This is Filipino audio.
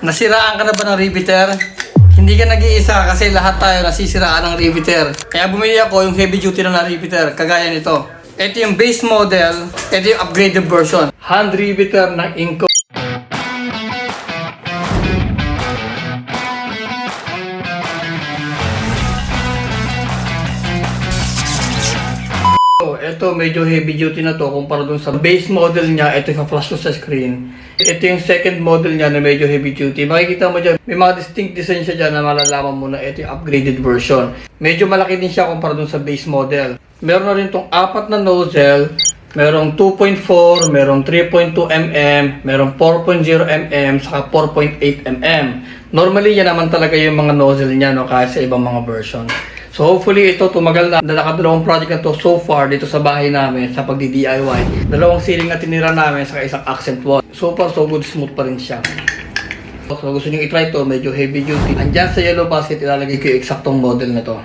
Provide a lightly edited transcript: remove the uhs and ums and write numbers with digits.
Nasiraan ka na ba ng riveter? Hindi ka nag-iisa kasi lahat tayo nasisiraan ng riveter. Kaya bumili ako yung heavy duty na riveter, kagaya nito. Ito yung base model, ito yung upgraded version. Hand riveter ng Inco. Ito medyo heavy duty na to kumpara dun sa base model niya. Ito yung flash ko sa screen. Ito yung second model niya na medyo heavy duty. Makikita mo dyan, may mga distinct design siya dyan na malalaman mo na ito yung upgraded version. Medyo malaki din siya kumpara dun sa base model. Meron na rin tong 4 na nozzle. Merong 2.4, merong 3.2 mm, merong 4.0 mm, saka 4.8 mm. Normally yan naman talaga yung mga nozzle niya, no, kahit sa ibang mga version. So hopefully ito tumagal na. Nakadalawang project na to so far dito sa bahay namin sa pagdi-DIY. Dalawang ceiling na tinira namin sa isang accent wall. So far so good, smooth pa rin siya. So gusto nyo i-try to, medyo heavy duty. Andyan sa yellow basket ilalagay ko yung eksaktong model na to.